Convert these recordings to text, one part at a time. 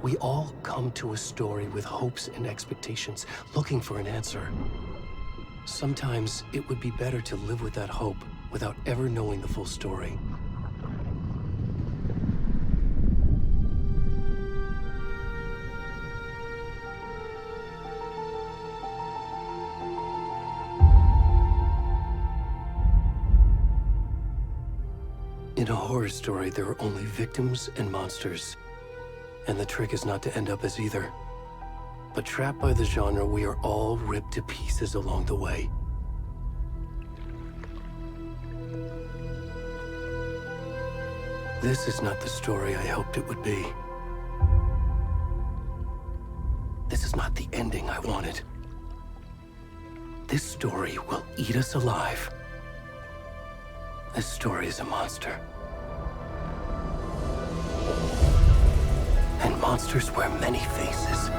We all come to a story with hopes and expectations, looking for an answer. Sometimes it would be better to live with that hope without ever knowing the full story. In a horror story, there are only victims and monsters. And the trick is not to end up as either. But trapped by the genre, we are all ripped to pieces along the way. This is not the story I hoped it would be. This is not the ending I wanted. This story will eat us alive. This story is a monster. And monsters wear many faces.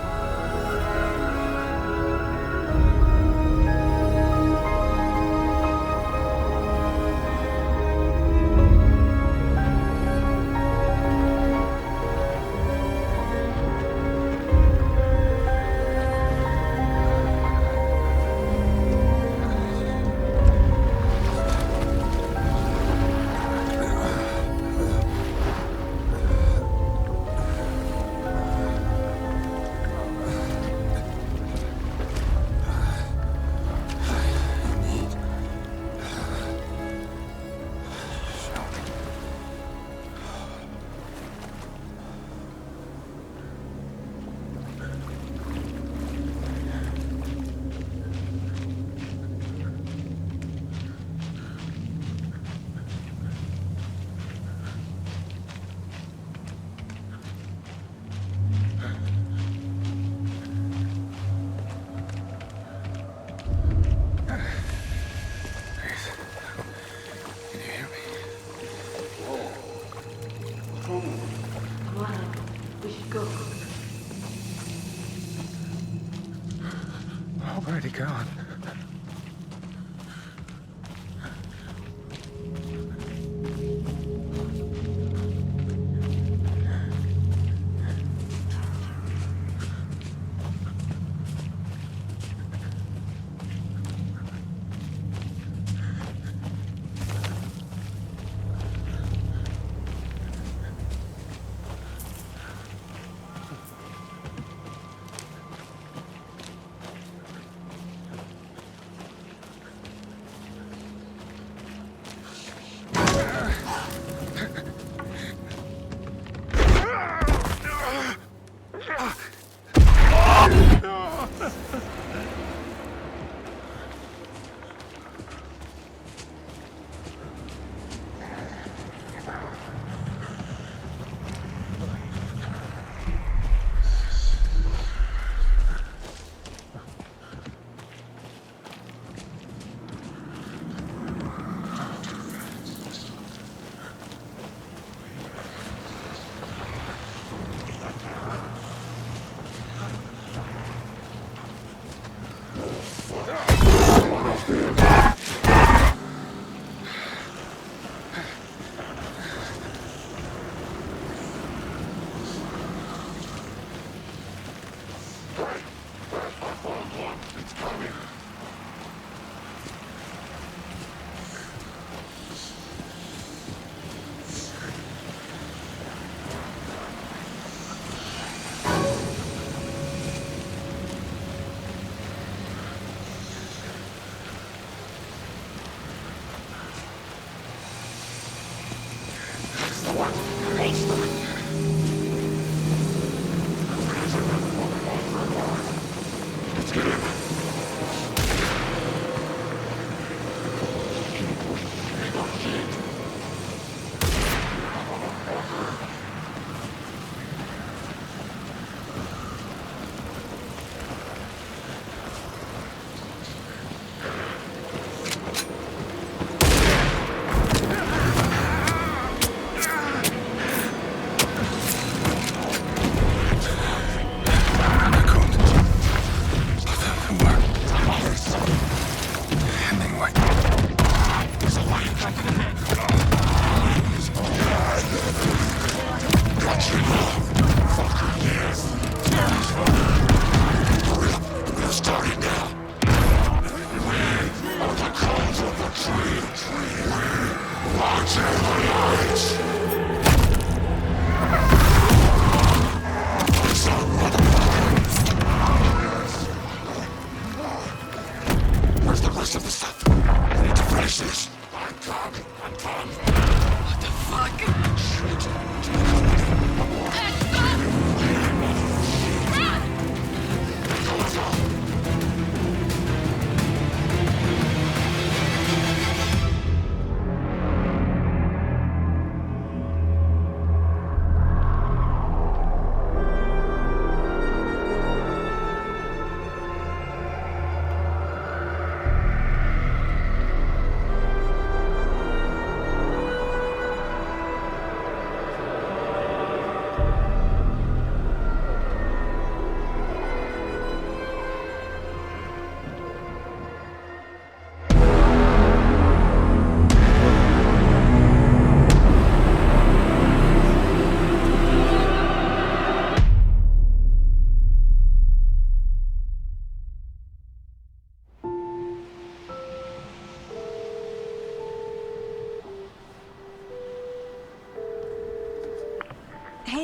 Where'd he gone?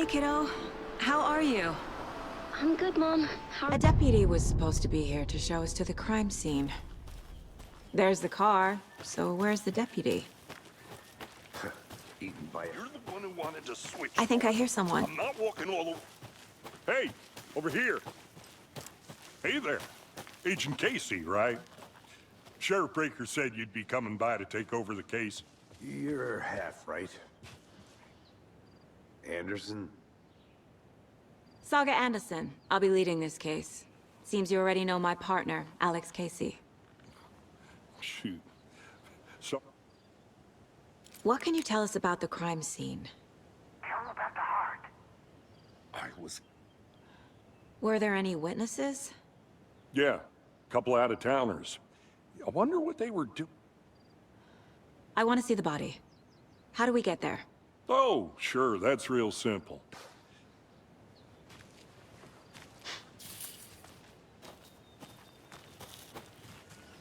Hey, kiddo. How are you? I'm good, Mom. A deputy was supposed to be here to show us to the crime scene. There's the car, so where's the deputy? Eaten by You're the one who wanted to switch. I think I hear someone. I'm not walking all the... Hey, over here. Hey there. Agent Casey, right? Sheriff Breaker said you'd be coming by to take over the case. You're half right. Anderson? Saga Anderson. I'll be leading this case. Seems you already know my partner, Alex Casey. Shoot. So... What can you tell us about the crime scene? Tell him about the heart. I was... Were there any witnesses? Yeah, couple out-of-towners. I wonder what they were doing. I want to see the body. How do we get there? Oh, sure, that's real simple.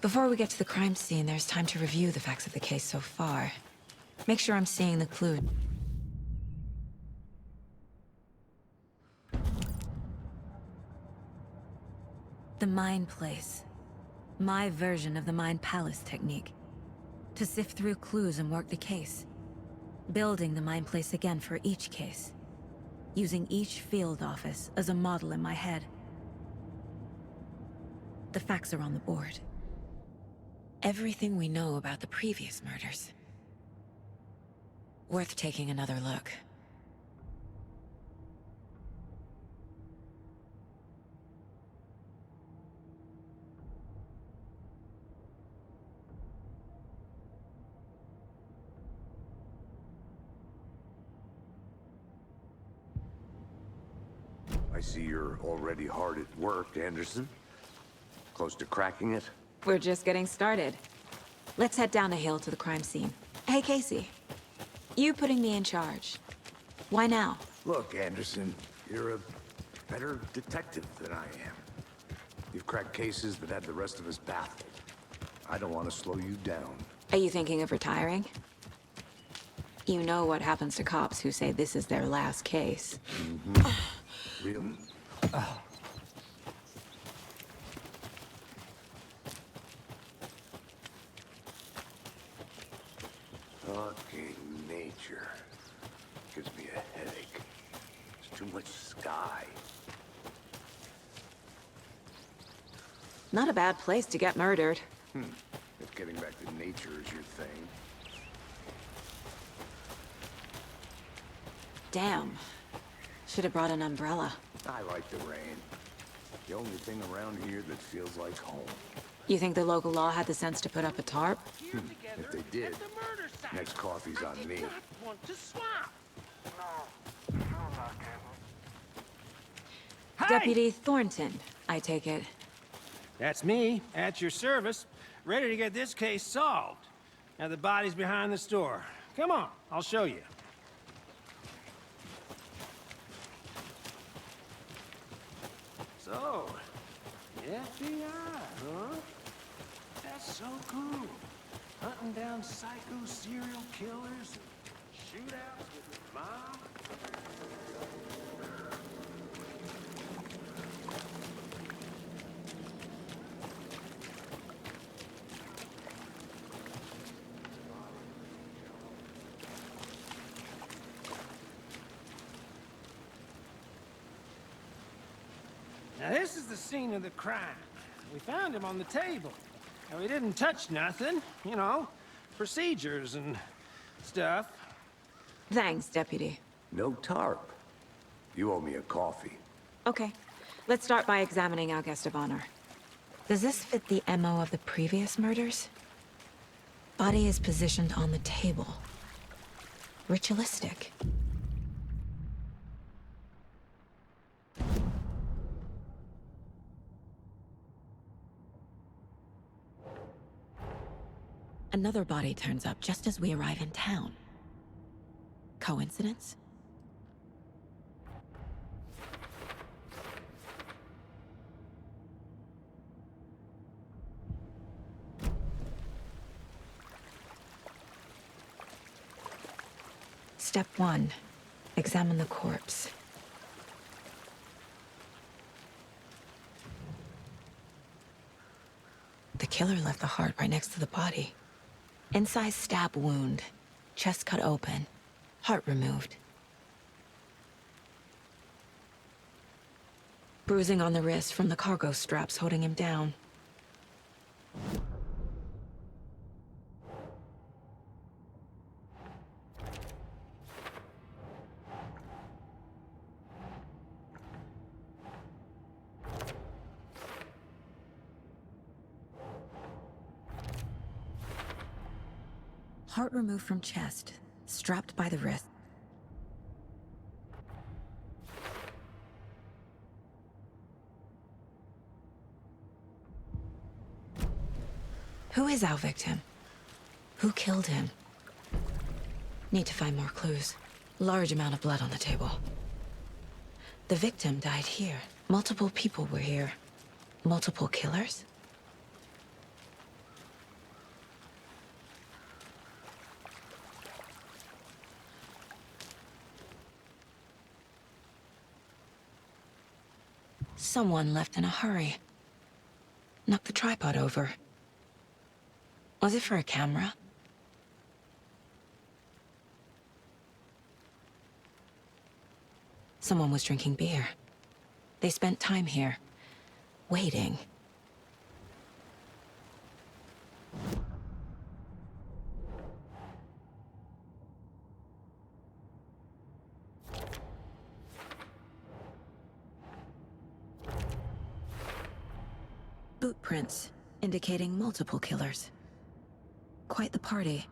Before we get to the crime scene, there's time to review the facts of the case so far. Make sure I'm seeing the clue. The Mind Place. My version of the Mind Palace technique. To sift through clues and work the case. Building the Mind Place again for each case. Using each field office as a model in my head. The facts are on the board. Everything we know about the previous murders. Worth taking another look. I see you're already hard at work, Anderson. Close to cracking it? We're just getting started. Let's head down the hill to the crime scene. Hey, Casey. You putting me in charge. Why now? Look, Anderson, you're a better detective than I am. You've cracked cases that had the rest of us baffled. I don't want to slow you down. Are you thinking of retiring? You know what happens to cops who say this is their last case. Real? Fucking nature. Gives me a headache. There's too much sky. Not a bad place to get murdered. If getting back to nature is your thing. Damn. Should have brought an umbrella. I like the rain. The only thing around here that feels like home. You think the local law had the sense to put up a tarp? If they did, next coffee's on me. Deputy Thornton, I take it. That's me, at your service, ready to get this case solved. Now the body's behind the store. Come on, I'll show you. So, the FBI, huh? That's so cool. Hunting down psycho serial killers and shootouts with the mob. Now this is the scene of the crime. We found him on the table. And we didn't touch nothing, you know, procedures and stuff. Thanks, Deputy. No tarp. You owe me a coffee. Okay. Let's start by examining our guest of honor. Does this fit the MO of the previous murders? Body is positioned on the table. Ritualistic. Another body turns up just as we arrive in town. Coincidence? Step 1. Examine the corpse. The killer left the heart right next to the body. Incised stab wound. Chest cut open. Heart removed. Bruising on the wrist from the cargo straps holding him down. Heart removed from chest, strapped by the wrist. Who is our victim? Who killed him? Need to find more clues. Large amount of blood on the table. The victim died here. Multiple people were here. Multiple killers? Someone left in a hurry. Knocked the tripod over. Was it for a camera? Someone was drinking beer. They spent time here, waiting. Boot prints, indicating multiple killers. Quite the party.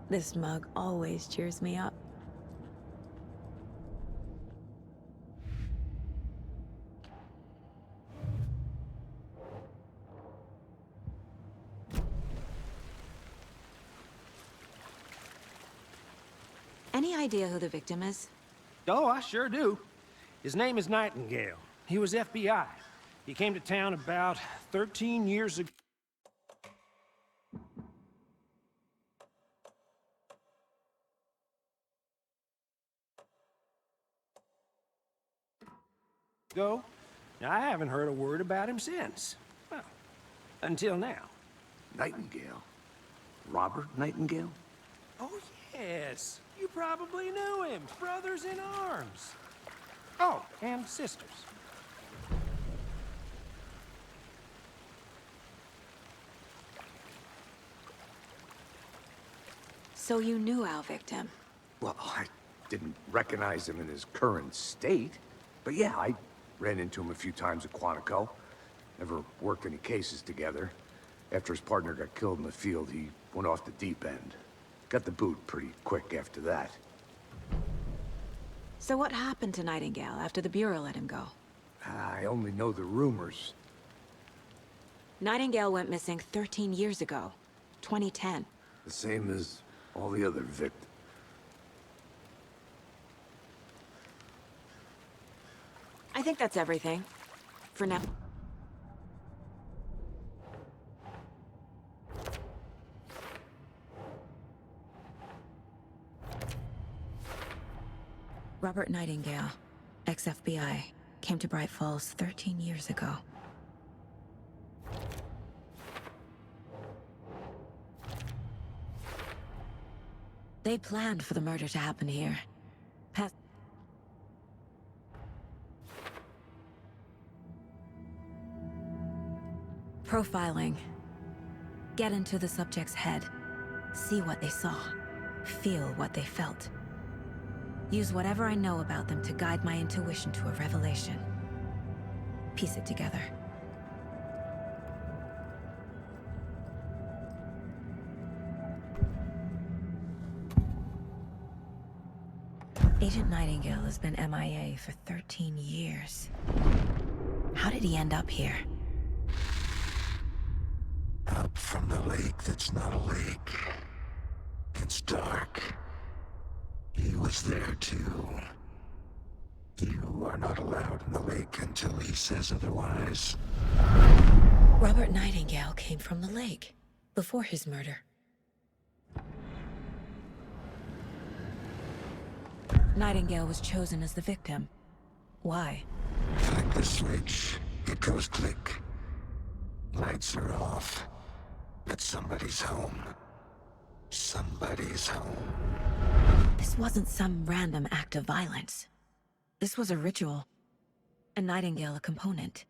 This mug always cheers me up. Any idea who the victim is? Oh, I sure do. His name is Nightingale. He was FBI. He came to town about 13 years ago. Now, I haven't heard a word about him since. Well, until now. Nightingale? Robert Nightingale? Oh, yes. You probably knew him. Brothers in arms. Oh, and sisters. So you knew our victim? Well, I didn't recognize him in his current state. But yeah, I ran into him a few times at Quantico. Never worked any cases together. After his partner got killed in the field, he went off the deep end. Got the boot pretty quick after that. So what happened to Nightingale after the Bureau let him go? I only know the rumors. Nightingale went missing 13 years ago, 2010. The same as all the other victims. I think that's everything. For now. Robert Nightingale, ex-FBI, came to Bright Falls 13 years ago. They planned for the murder to happen here. Profiling. Get into the subject's head. See what they saw. Feel what they felt. Use whatever I know about them to guide my intuition to a revelation. Piece it together. Agent Nightingale has been MIA for 13 years. How did he end up here? Up from the lake that's not a lake. It's dark. He was there too. You are not allowed in the lake until he says otherwise. Robert Nightingale came from the lake, before his murder. Nightingale was chosen as the victim. Why? Flick the switch, it goes click. Lights are off. But somebody's home. Somebody's home. This wasn't some random act of violence. This was a ritual. And Nightingale a component.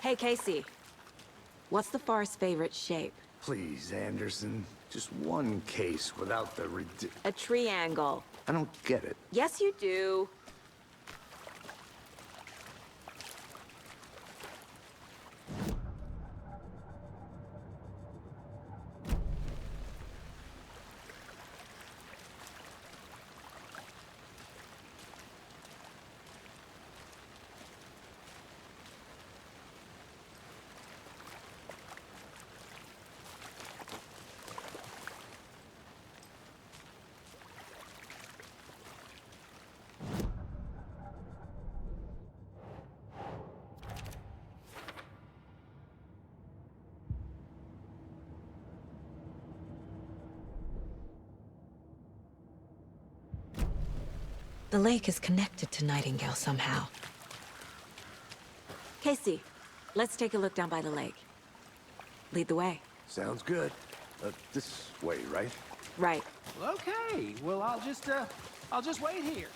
Hey, Casey. What's the far's favorite shape? Please, Anderson. Just one case without the A triangle. I don't get it. Yes, you do. The lake is connected to Nightingale somehow. Casey, let's take a look down by the lake. Lead the way. Sounds good. This way, right? Right. Okay, well, I'll just wait here.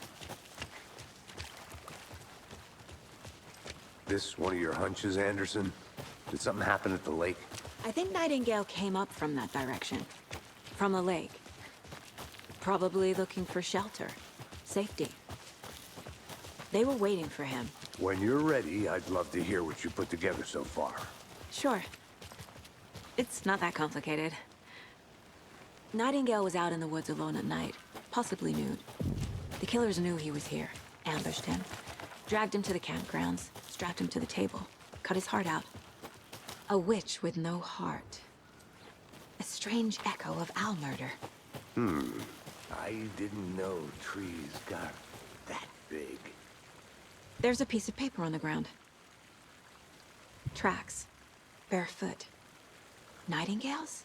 This one of your hunches, Anderson? Did something happen at the lake? I think Nightingale came up from that direction. From the lake. Probably looking for shelter. Safety. They were waiting for him. When you're ready, I'd love to hear what you put together so far. Sure. It's not that complicated. Nightingale was out in the woods alone at night, possibly nude. The killers knew he was here, ambushed him, dragged him to the campgrounds, strapped him to the table, cut his heart out. A witch with no heart. A strange echo of owl murder. I didn't know trees got that big. There's a piece of paper on the ground. Tracks. Barefoot. Nightingales?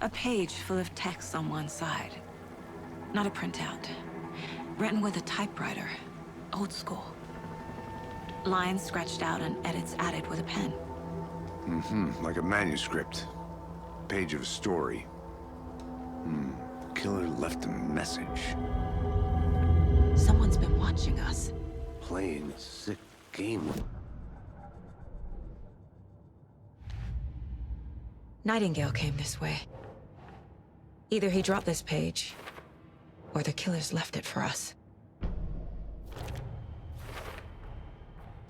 A page full of text on one side. Not a printout. Written with a typewriter. Old school. Lines scratched out and edits added with a pen. Like a manuscript. Page of a story. The killer left a message. Someone's been watching us. Playing a sick game. Nightingale came this way. Either he dropped this page, or the killers left it for us.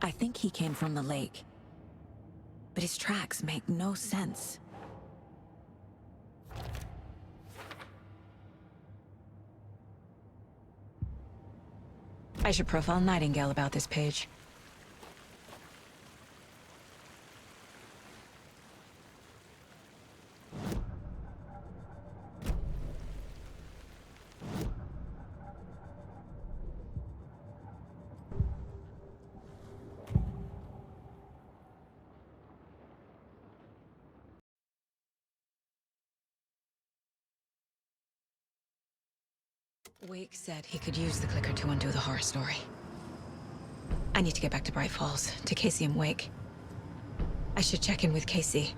I think he came from the lake. But his tracks make no sense. I should profile Nightingale about this page. Wake said he could use the clicker to undo the horror story. I need to get back to Bright Falls, to Casey and Wake. I should check in with Casey.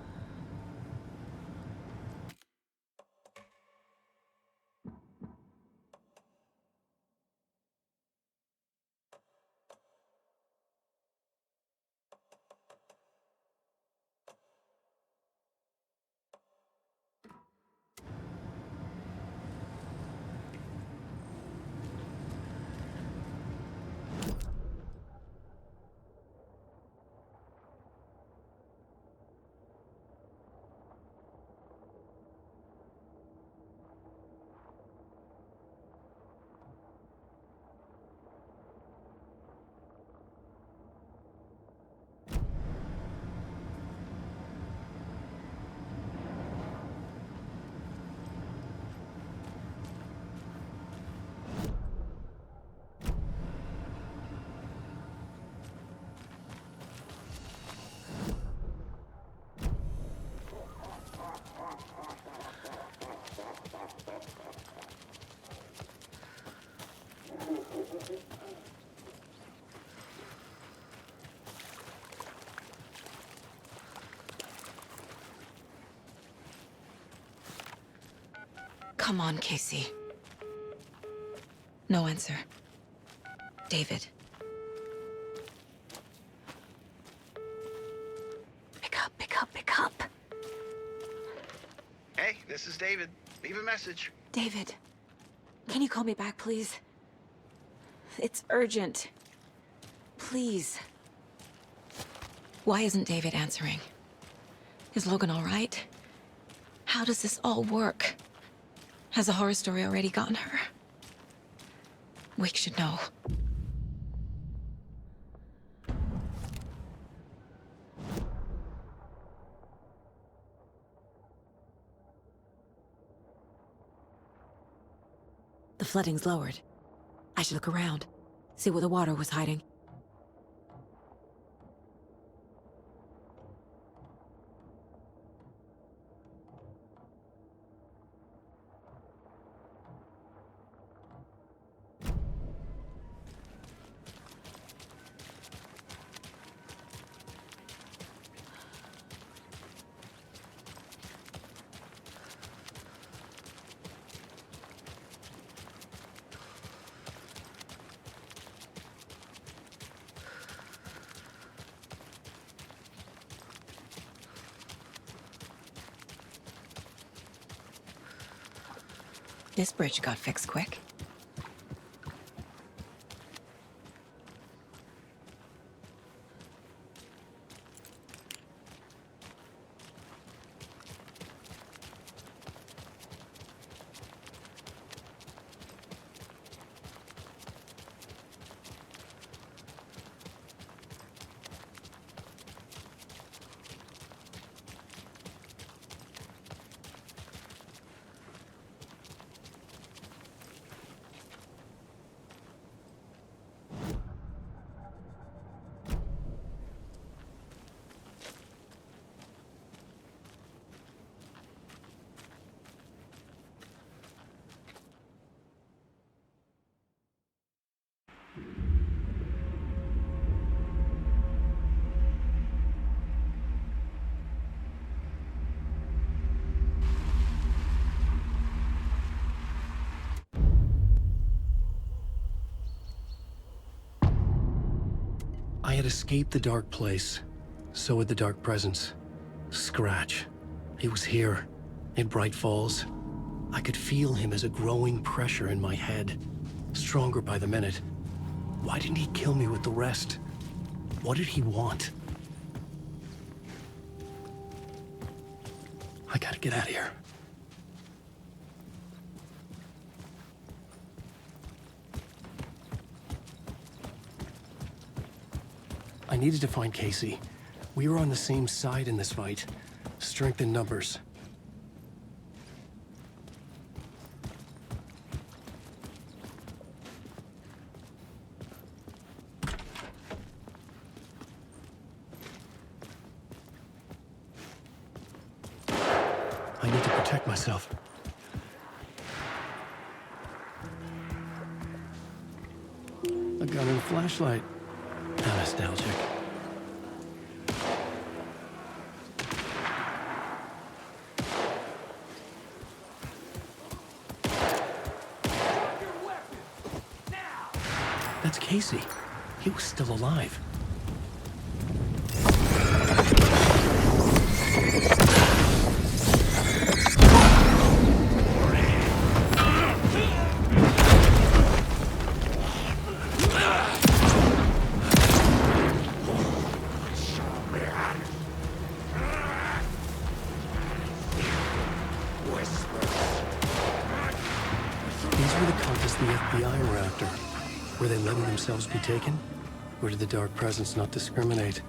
Come on, Casey. No answer. David. Pick up, pick up, pick up. Hey, this is David. Leave a message. David, can you call me back, please? It's urgent. Please. Why isn't David answering? Is Logan all right? How does this all work? Has the horror story already gotten her? Wake should know. The flooding's lowered. I should look around, see where the water was hiding. This bridge got fixed quick. I had escaped the dark place. So had the dark presence. Scratch. He was here, in Bright Falls. I could feel him as a growing pressure in my head. Stronger by the minute. Why didn't he kill me with the rest? What did he want? I gotta get out of here. I needed to find Casey. We were on the same side in this fight. Strength in numbers. I need to protect myself. A gun and a flashlight. How nostalgic. That's Casey. He was still alive. The FBI were after. Were they letting themselves be taken? Or did the dark presence not discriminate?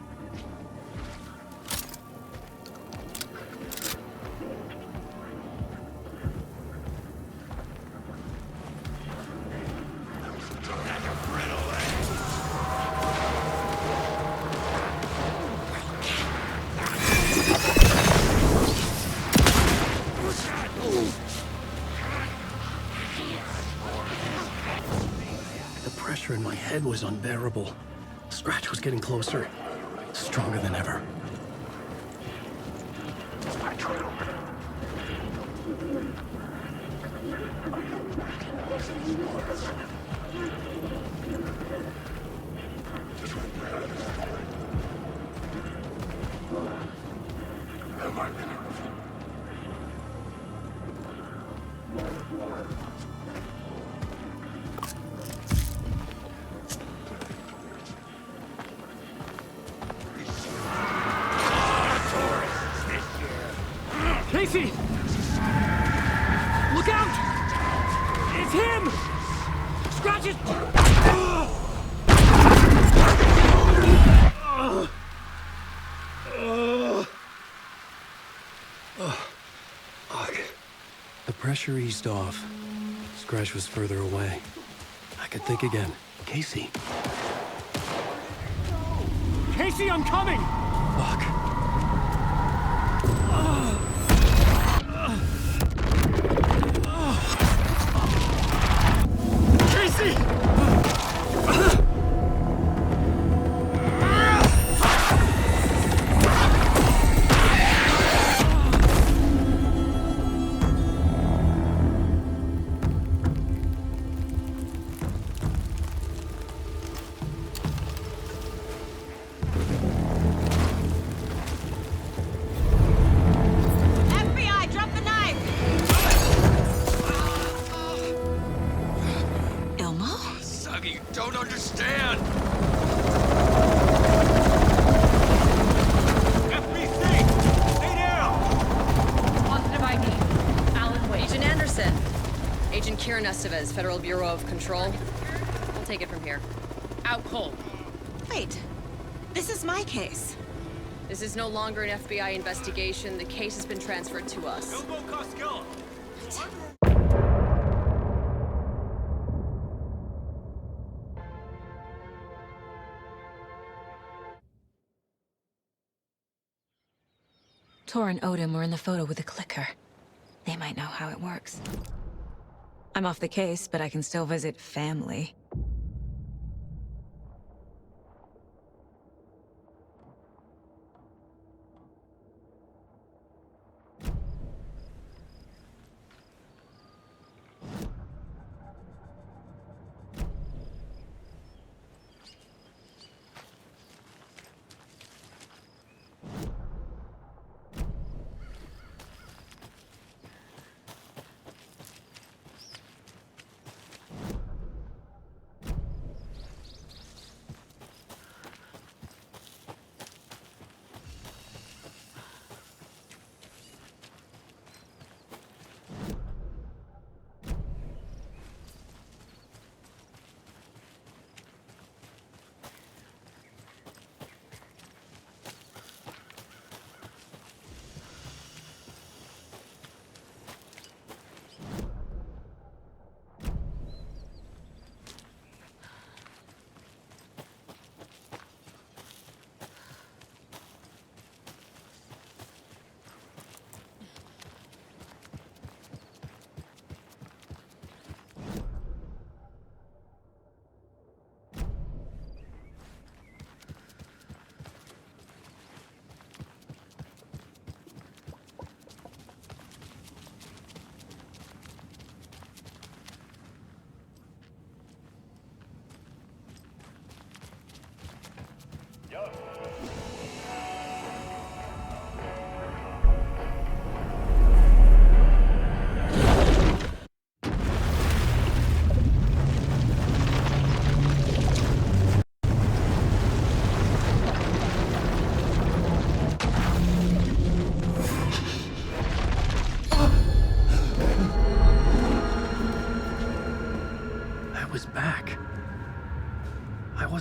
In my head was unbearable. Scratch was getting closer, stronger than ever. Casey! Look out! It's him! Scratches! The pressure eased off. Scratch was further away. I could think again. Casey. Casey, I'm coming! Fuck. Casey! FBI, drop the knife! Elmo? Suggy, you don't understand! FBC! Stay down! Positive ID. Alan Wade. Agent Anderson. Agent Kieran Estevez, Federal Bureau of Control. We'll take it from here. Out cold. Wait. This is my case. This is no longer an FBI investigation. The case has been transferred to us. Elbow Costello! Tor and Odin were in the photo with a clicker. They might know how it works. I'm off the case, but I can still visit family.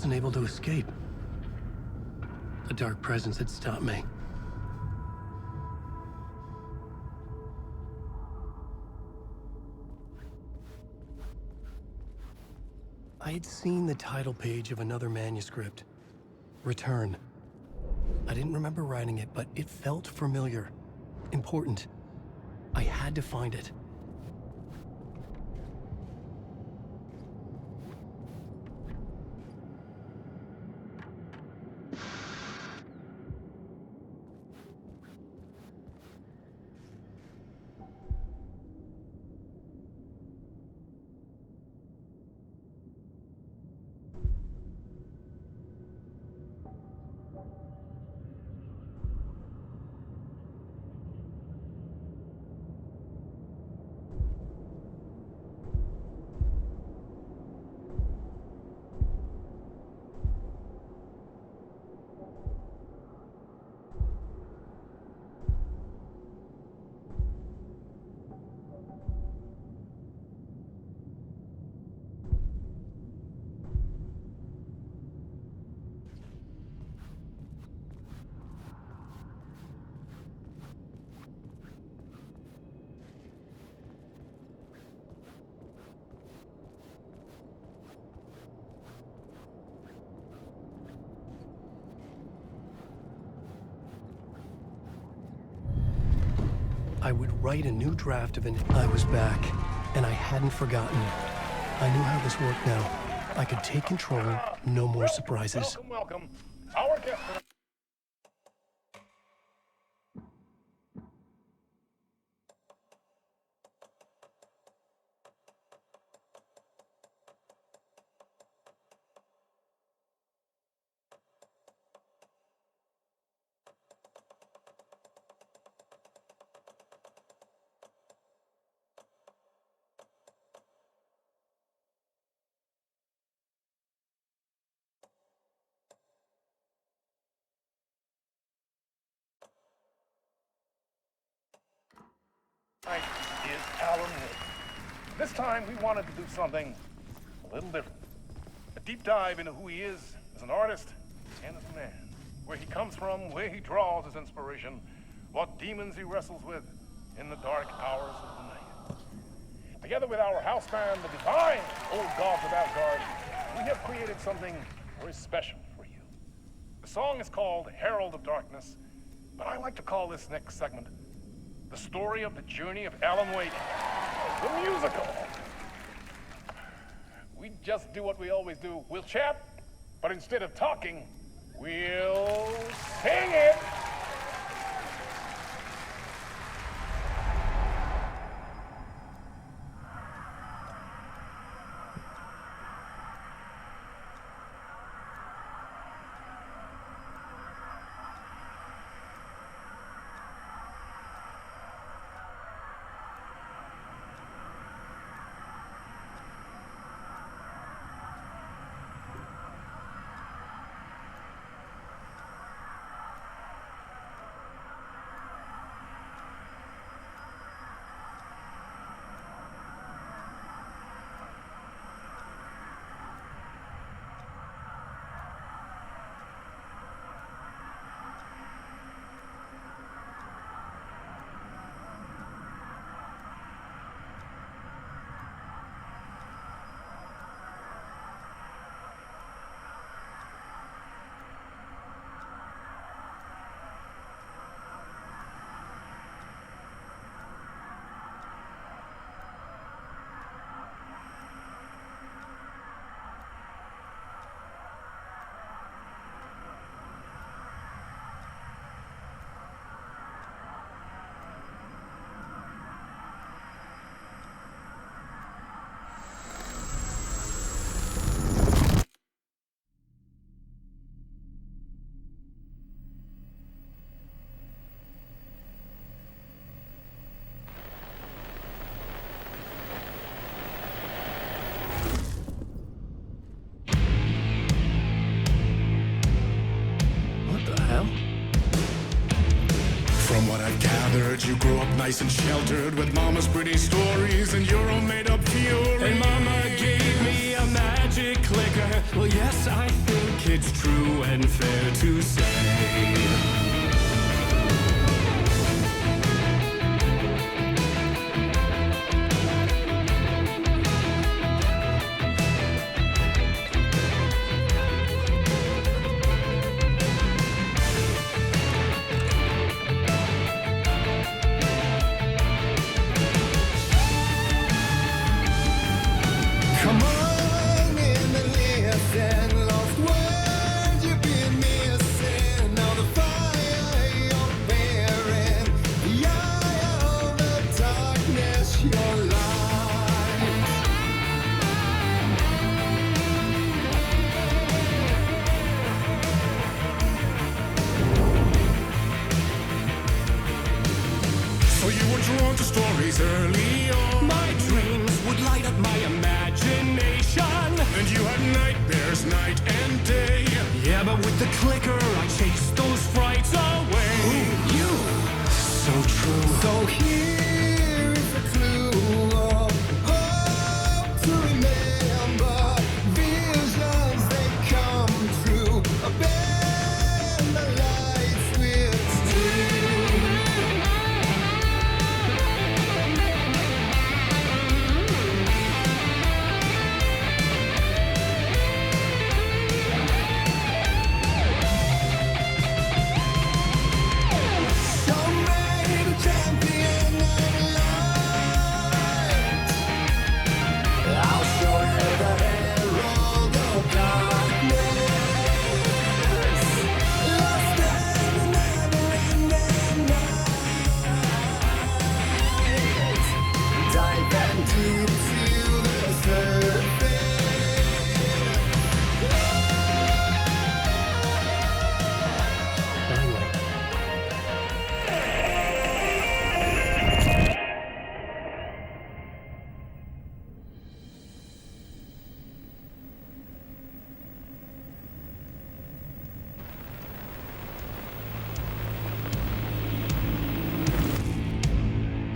Able to escape. A dark presence had stopped me. I had seen the title page of another manuscript. Return. I didn't remember writing it, but it felt familiar. Important. I had to find it. I would write a new draft of it. I was back, and I hadn't forgotten. I knew how this worked now. I could take control, no more surprises. Welcome. Our guest. Is Alan Wake. This time we wanted to do something a little different. A deep dive into who he is as an artist and as a man. Where he comes from, where he draws his inspiration, what demons he wrestles with in the dark hours of the night. Together with our house band, the divine Old Gods of Asgard, we have created something very special for you. The song is called Herald of Darkness, but I like to call this next segment the story of the journey of Alan Wake, the musical. We just do what we always do. We'll chat, but instead of talking, we'll sing it. From what I've gathered, you grew up nice and sheltered with mama's pretty stories and your own made-up fury. And mama gave me a magic clicker. Well, yes, I think it's true and fair to say. Early on, my dreams would light up my imagination, and you had nightmares night and day. Yeah, but with the clicker, I chased those frights away. Ooh, you, so true. So here is a clue of hope to remember. Visions, they come true. Bend the lights with steel. Diving deep to the surface.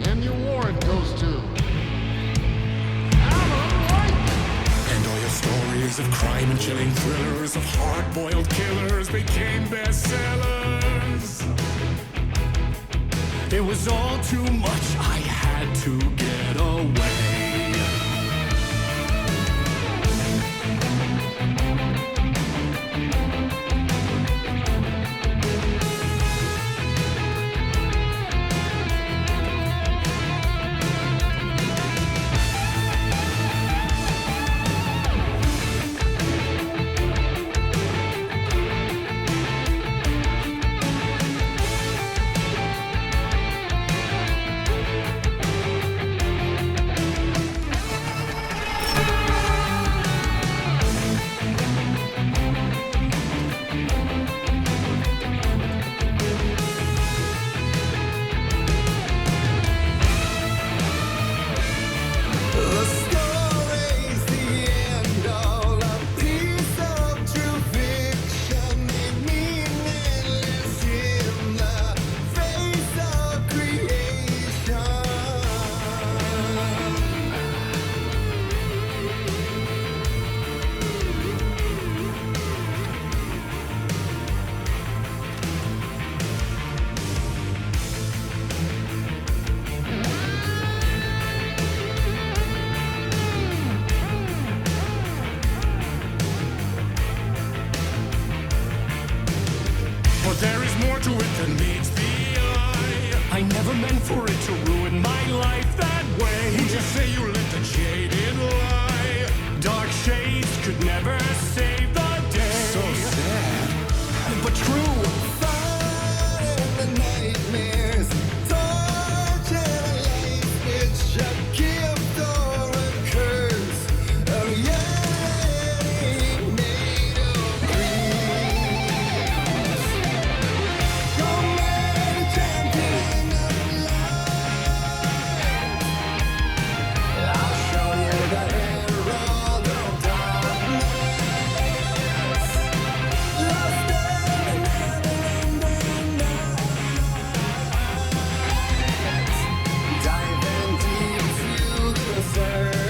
And your warrant goes to and all your stories of crime and chilling thrillers of hard-boiled killers became bestsellers. It was all too much, I had to get away. But there is more to it than meets the eye. I never meant for it to ruin my life that way. You just say you let the jaded lie. Dark shades could never save the day. So sad, but true. Fighting the nightmares, torture life, it's a gift or a curse. Oh yeah, made of dreams. You're made a champion of life. I'll show you the herald of darkness. Lost in the never-ending night. Diving deep to the surface.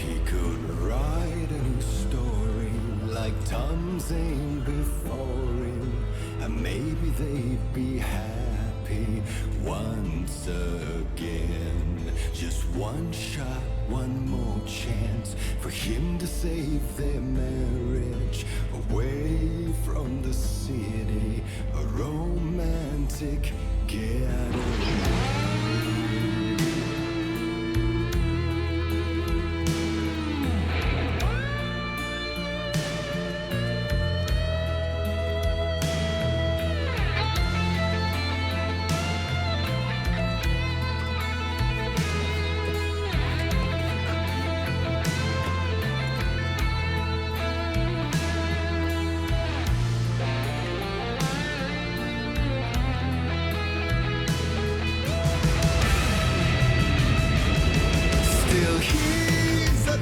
He could write a new story like Tom Zane before him, and maybe they'd be happy once again. Just one shot, one more chance for him to save their marriage away from the city, a romantic getaway.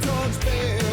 torch bearers.